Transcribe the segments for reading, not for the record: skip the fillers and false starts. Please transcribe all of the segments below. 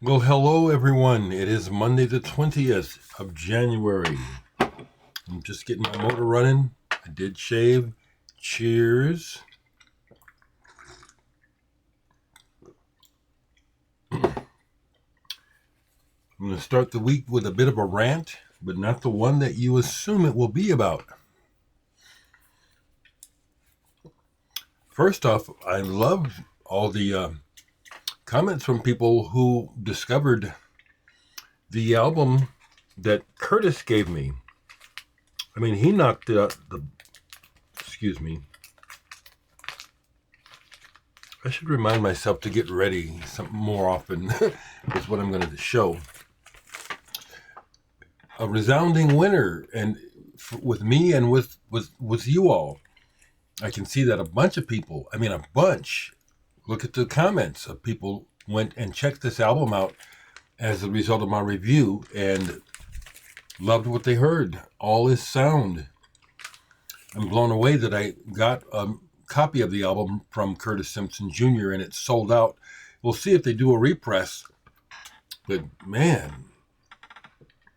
Well, hello everyone. It is Monday the 20th of January. I'm just getting my motor running. I did shave. Cheers. I'm going to start the week with a bit of a rant, but not the one that you assume it will be about. First off, I love all the comments from people who discovered the album that Curtis gave me. I mean, he knocked the excuse me. I should remind myself to get ready some more often is what I'm going to show. A resounding winner, and with me and with you all, I can see that a bunch of people. I mean, a bunch. Look at the comments of people went and checked this album out as a result of my review and loved what they heard. All is sound. I'm blown away that I got a copy of the album from Curtis Simpson Jr. and it's sold out. We'll see if they do a repress. But man,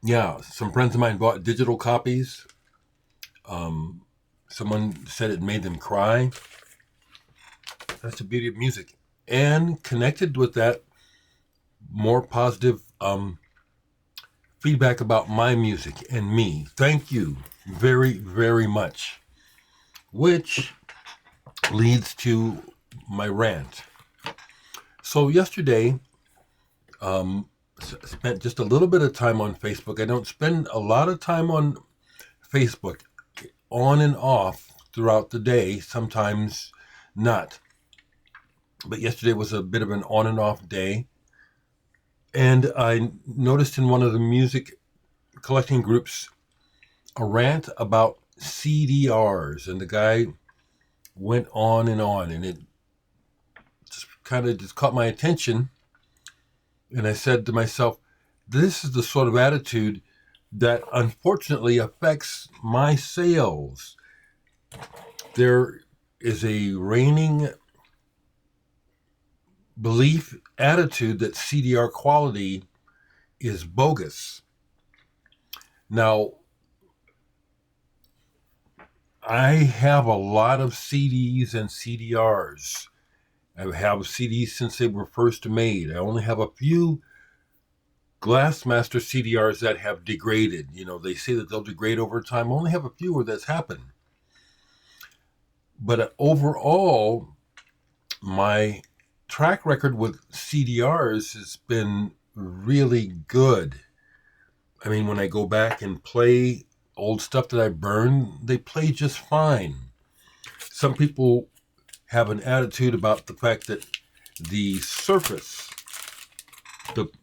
yeah, some friends of mine bought digital copies. Someone said it made them cry. That's the beauty of music. And connected with that, more positive feedback about my music and me. Thank you very, very much. Which leads to my rant. So yesterday, spent just a little bit of time on Facebook. I don't spend a lot of time on Facebook, on and off throughout the day, sometimes not. But yesterday was a bit of an on and off day. And I noticed in one of the music collecting groups a rant about CDRs. And the guy went on, and it just kind of just caught my attention. And I said to myself, this is the sort of attitude that unfortunately affects my sales. There is a reigning belief, attitude that CDR quality is bogus. Now, I have a lot of CDs and CDRs. I have CDs since they were first made. I only have a few Glassmaster CDRs that have degraded. You know, they say that they'll degrade over time. I only have a few where that's happened. But overall, my track record with CDRs has been really good. I mean, when I go back and play old stuff that I burned, they play just fine. Some people have an attitude about the fact that the surface,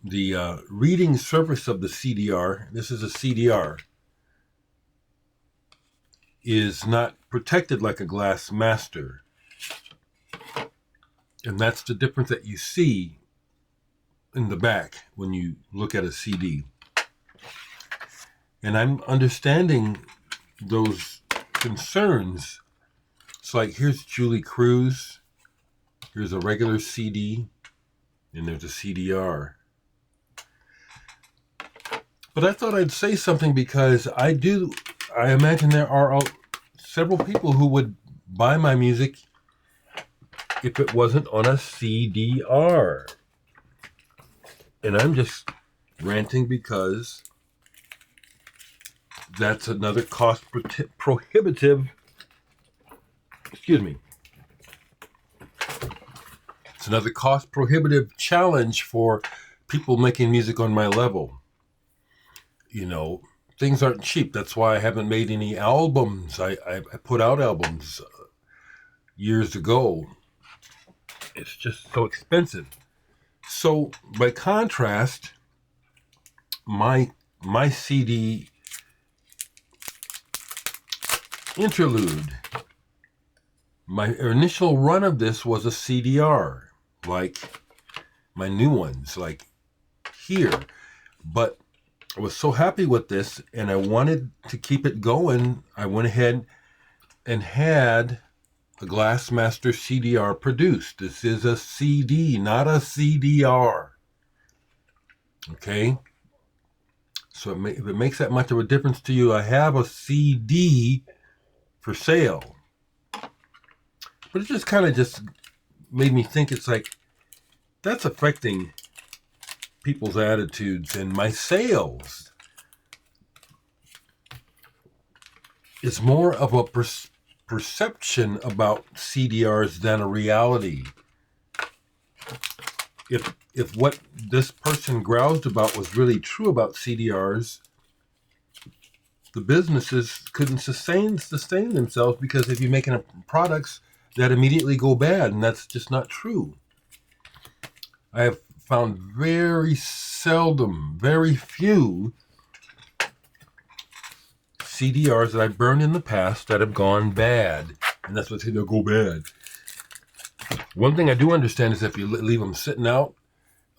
the reading surface of the CDR, this is a CDR, is not protected like a glass master. And that's the difference that you see in the back when you look at a CD. And I'm understanding those concerns. It's like, here's Julie Cruz, here's a regular CD, and there's a CDR. But I thought I'd say something because I imagine there are several people who would buy my music if it wasn't on a CDR. And I'm just ranting because that's another cost prohibitive, it's another cost prohibitive challenge for people making music on my level. You know, things aren't cheap. That's why I haven't made any albums. I put out albums years ago. It's just so expensive. So by contrast, my CD interlude, my initial run of this was a CDR, like my new ones, like here. But I was so happy with this and I wanted to keep it going. I went ahead and had a Glassmaster CDR produced. This is a CD, not a CDR. Okay? So if it makes that much of a difference to you, I have a CD for sale. But it just kind of just made me think, it's like, that's affecting people's attitudes and my sales. It's more of a perception about CDRs than a reality. If what this person groused about was really true about CDRs, the businesses couldn't sustain themselves, because if you're making products that immediately go bad, and that's just not true. I have found very few CDRs that I burned in the past that have gone bad, and that's what they'll go bad. One thing I do understand is if you leave them sitting out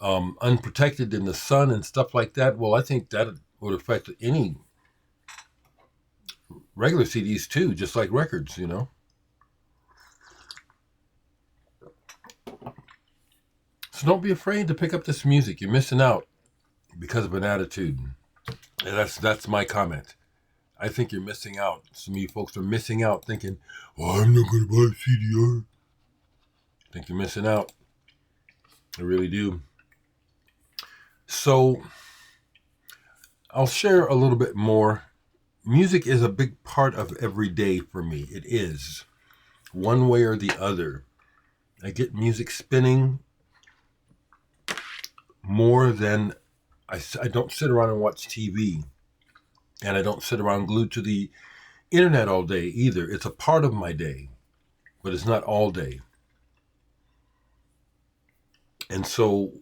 unprotected in the sun and stuff like that, well, I think that would affect any regular CDs too, just like records, you know. So don't be afraid to pick up this music. You're missing out because of an attitude. And that's my comment. I think you're missing out. Some of you folks are missing out thinking, oh, I'm not going to buy a CDR. I think you're missing out. I really do. So I'll share a little bit more. Music is a big part of every day for me. It is. One way or the other. I get music spinning more than I don't sit around and watch TV. And I don't sit around glued to the internet all day either. It's a part of my day, but it's not all day. And so,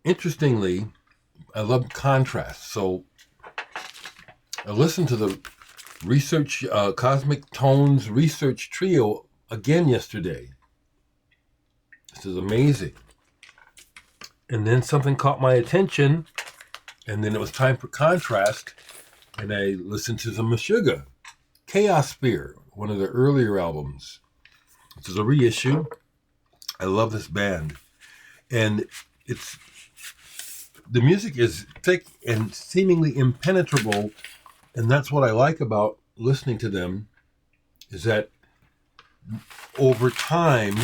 interestingly, I love contrast. So I listened to the research, Cosmic Tones Research Trio again yesterday. This is amazing. And then something caught my attention, and then it was time for contrast, and I listened to some Meshuggah, Chaos Sphere, one of the earlier albums. This is a reissue. I love this band. And the music is thick and seemingly impenetrable, and that's what I like about listening to them, is that over time,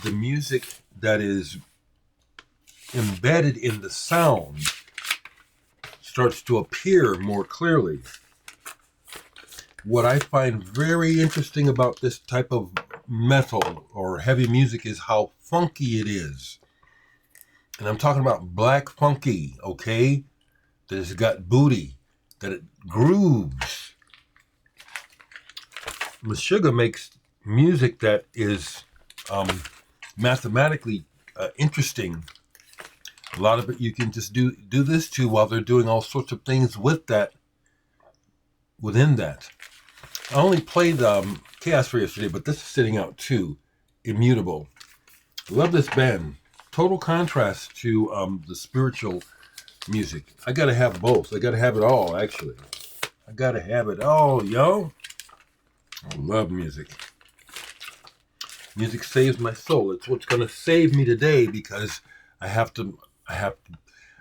the music that is embedded in the sound starts to appear more clearly. What I find very interesting about this type of metal or heavy music is how funky it is. And I'm talking about black funky, okay? That it's got booty, that it grooves. Meshuggah makes music that is mathematically interesting. A lot of it you can just do this to while they're doing all sorts of things with that, within that. I only played Chaos for yesterday, but this is sitting out too. Immutable. Love this band. Total contrast to the spiritual music. I gotta have both. I gotta have it all, actually. I gotta have it all, yo. I love music. Music saves my soul. It's what's gonna save me today, because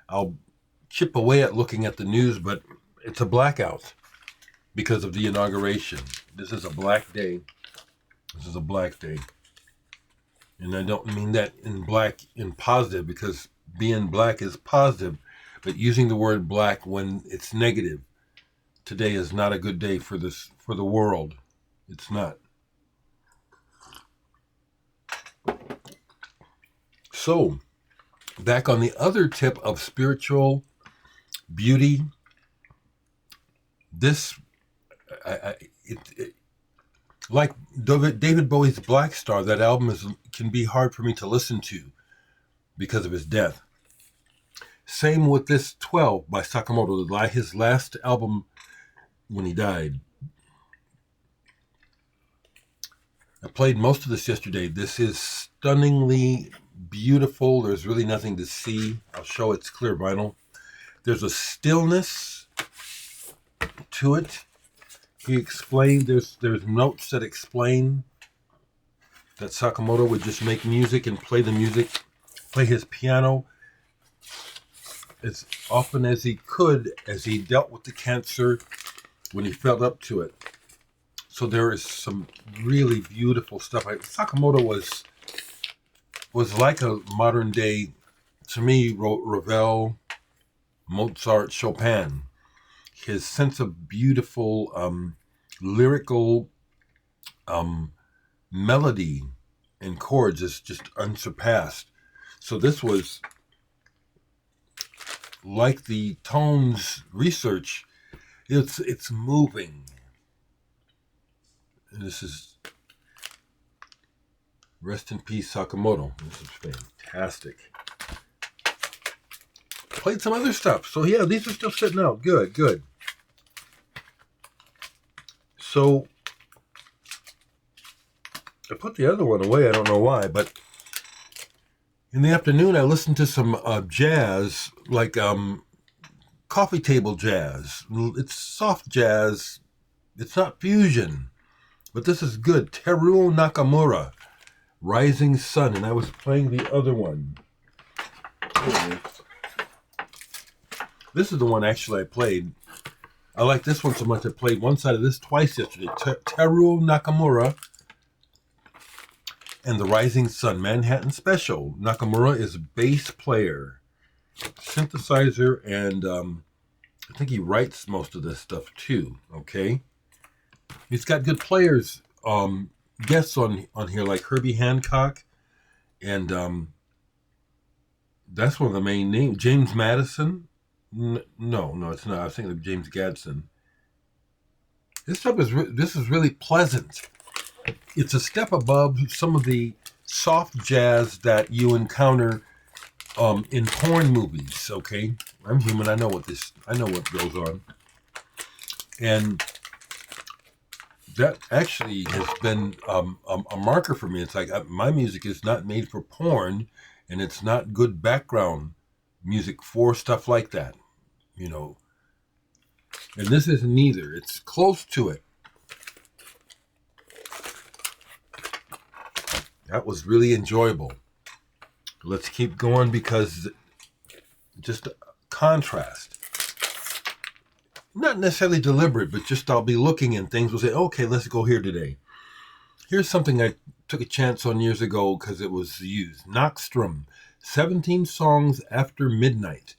I'll chip away at looking at the news, but it's a blackout because of the inauguration. This is a black day. This is a black day. And I don't mean that in black in positive, because being black is positive, but using the word black when it's negative. Today is not a good day for the world. It's not. So, back on the other tip of spiritual beauty, like David Bowie's Black Star, that album can be hard for me to listen to because of his death. Same with this 12 by Sakamoto, his last album when he died. I played most of this yesterday. This is stunningly beautiful. There's really nothing to see. I'll show it's clear vinyl. There's a stillness to it. He explained, there's notes that explain that Sakamoto would just make music and play the music, play his piano as often as he could as he dealt with the cancer when he felt up to it. So there is some really beautiful stuff. Sakamoto was like a modern day, to me, Ravel, Mozart, Chopin. His sense of beautiful lyrical melody and chords is just unsurpassed. So this was like the tones research. It's moving. And this is rest in peace, Sakamoto. This is fantastic. Played some other stuff. So yeah, these are still sitting out. Good. So I put the other one away. I don't know why, but in the afternoon I listened to some jazz, like coffee table jazz. It's soft jazz. It's not fusion, but this is good. Teruo Nakamura, Rising Sun, and I was playing the other one. This is the one actually I played. I like this one so much I played one side of this twice yesterday. Teruo Nakamura and the Rising Sun Manhattan Special. Nakamura is a bass player, synthesizer, and I think he writes most of this stuff too. Okay, he's got good players, guests on here like Herbie Hancock, and that's one of the main names. James Madison. No, it's not. I was thinking of James Gadsden. This stuff is really pleasant. It's a step above some of the soft jazz that you encounter in porn movies. Okay, I'm human. I know what goes on, and that actually has been a marker for me. It's like my music is not made for porn, and it's not good background music for stuff like that, you know. And this isn't either. It's close to it. That was really enjoyable. Let's keep going because just contrast. Not necessarily deliberate, but just I'll be looking and things will say, okay, let's go here today. Here's something I took a chance on years ago because it was used. Nachtstrom, 17 songs after midnight.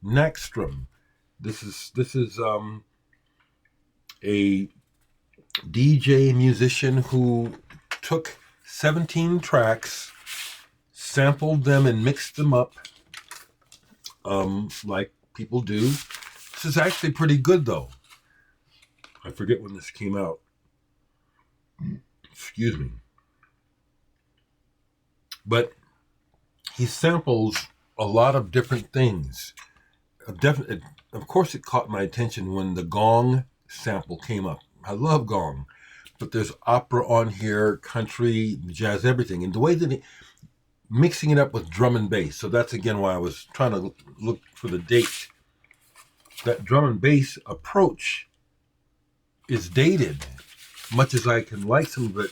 Nachtstrom. This is a DJ musician who took 17 tracks, sampled them and mixed them up like people do. This is actually pretty good though. I forget when this came out. Excuse me. But he samples a lot of different things. Of course, it caught my attention when the gong sample came up. I love gong. But there's opera on here, country, jazz, everything. And the way that mixing it up with drum and bass. So that's again why I was trying to look for the date. That drum and bass approach is dated. Much as I can like some of it,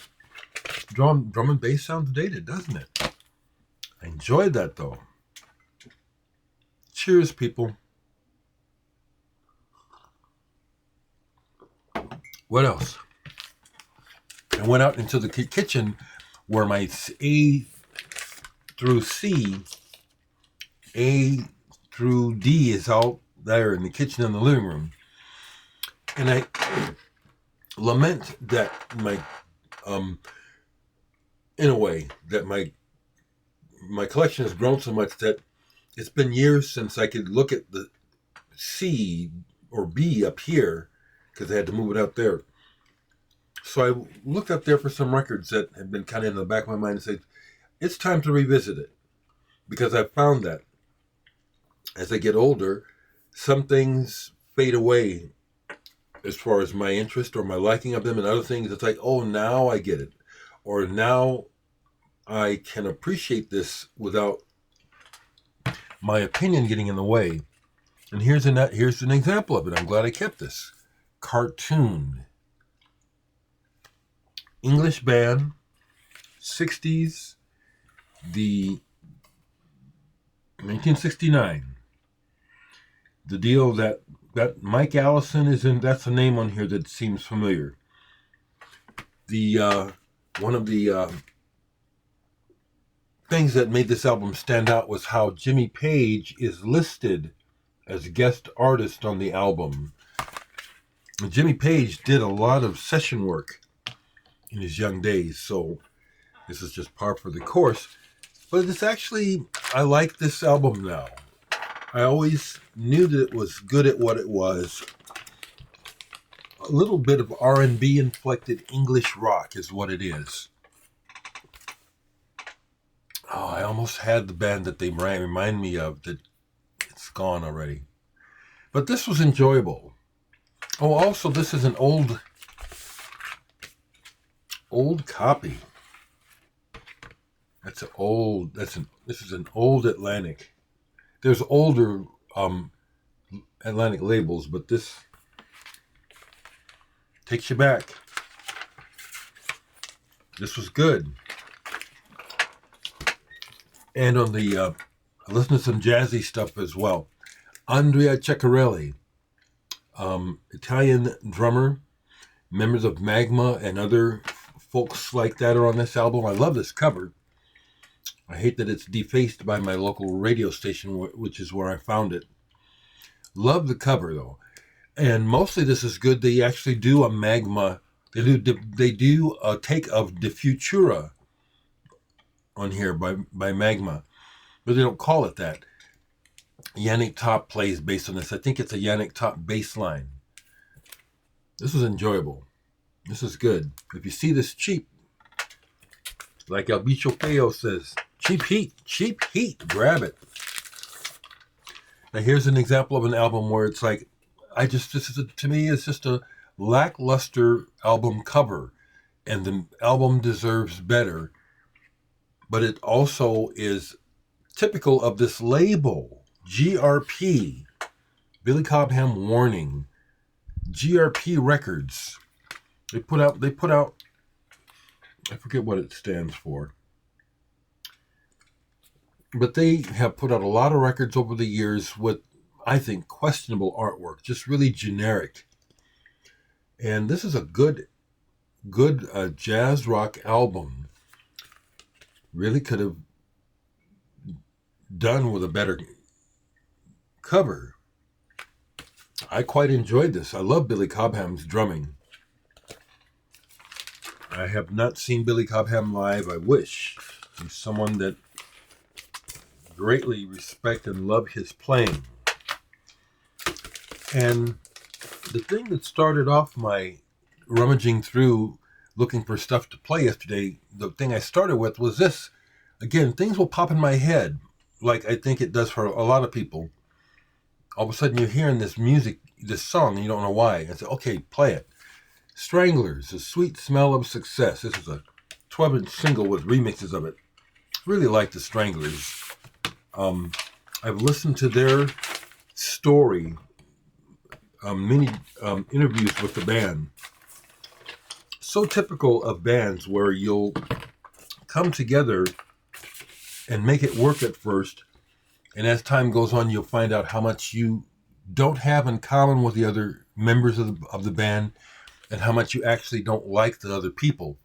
drum and bass sounds dated, doesn't it? I enjoyed that though. Cheers, people. What else? I went out into the kitchen where my A through C, A through D is out there in the kitchen and the living room. And I lament that in a way, that my collection has grown so much that it's been years since I could look at the C or B up here because I had to move it out there. So I looked up there for some records that had been kind of in the back of my mind and said, it's time to revisit it. Because I found that as I get older, some things fade away as far as my interest or my liking of them, and other things it's like, oh, now I get it. Or now I can appreciate this without my opinion getting in the way. And here's an example of it. I'm glad I kept this. Cartoon. English band, 60s, the 1969. The deal that Mike Allison is in, that's a name on here that seems familiar. The one of the things that made this album stand out was how Jimmy Page is listed as guest artist on the album. And Jimmy Page did a lot of session work in his young days, so this is just par for the course. But it's actually, I like this album now. I always knew that it was good at what it was. A little bit of R&B inflected English rock is what it is. Oh, I almost had the band that they remind me of, that it's gone already. But this was enjoyable. Oh, also, this is an old copy. This is an old Atlantic. There's older Atlantic labels, but this takes you back. This was good. And on the, I listened to some jazzy stuff as well. Andrea Ceccarelli, Italian drummer, members of Magma and other folks like that are on this album. I love this cover. I hate that it's defaced by my local radio station, which is where I found it. Love the cover, though. And mostly this is good. They actually do a Magma. They do a take of De Futura on here by Magma. But they don't call it that. Yannick Top plays based on this. I think it's a Yannick Top bass line. This is enjoyable. This is good. If you see this cheap, like El Bicho Feo says, cheap heat, grab it. Now here's an example of an album where it's like, to me, it's just a lackluster album cover, and the album deserves better. But it also is typical of this label, GRP, Billy Cobham Warning, GRP Records. They put out, I forget what it stands for, but they have put out a lot of records over the years with, I think, questionable artwork, just really generic. And this is a good jazz rock album. Really could have done with a better cover. I quite enjoyed this. I love Billy Cobham's drumming. I have not seen Billy Cobham live. I wish. He's someone that greatly respect and love his playing. And the thing that started off my rummaging through looking for stuff to play yesterday, the thing I started with was this. Again, things will pop in my head, like I think it does for a lot of people. All of a sudden you're hearing this music, this song, and you don't know why. And say, okay, play it. Stranglers, The Sweet Smell of Success. This is a 12-inch single with remixes of it. Really like the Stranglers. I've listened to their story, many interviews with the band. So typical of bands where you'll come together and make it work at first, and as time goes on, you'll find out how much you don't have in common with the other members of the band, and how much you actually don't like the other people.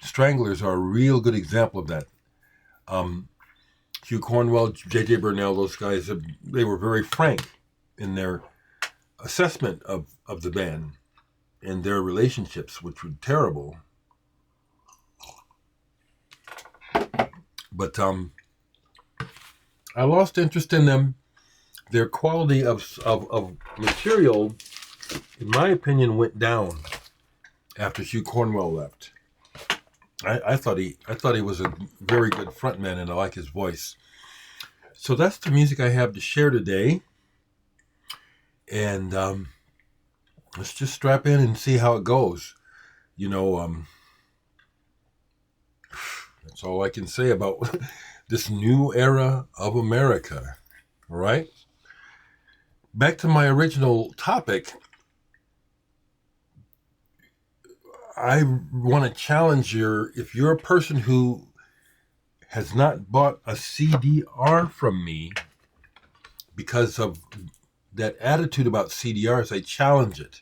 Stranglers are a real good example of that. Hugh Cornwell, J.J. Burnell, those guys, they were very frank in their assessment of the band and their relationships, which were terrible. But I lost interest in them. Their quality of material, in my opinion, went down after Hugh Cornwell left. I thought he was a very good frontman, and I like his voice. So that's the music I have to share today. And let's just strap in and see how it goes. That's all I can say about this new era of America. All right? Back to my original topic. I want to challenge if you're a person who has not bought a CDR from me because of that attitude about CDRs. I challenge it.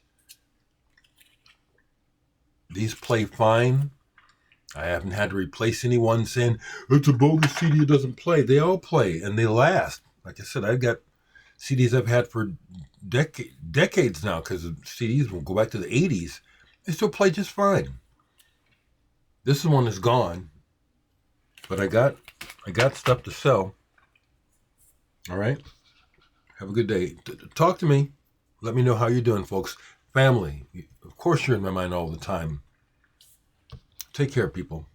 These play fine. I haven't had to replace anyone saying, it's a bogus CD, it doesn't play. They all play, and they last. Like I said, I've got CDs I've had for decades now, because CDs will go back to the 80s. They still play just fine. This one is gone, but I got stuff to sell. All right? Have a good day. Talk to me. Let me know how you're doing, folks. Family, of course you're in my mind all the time. Take care, people.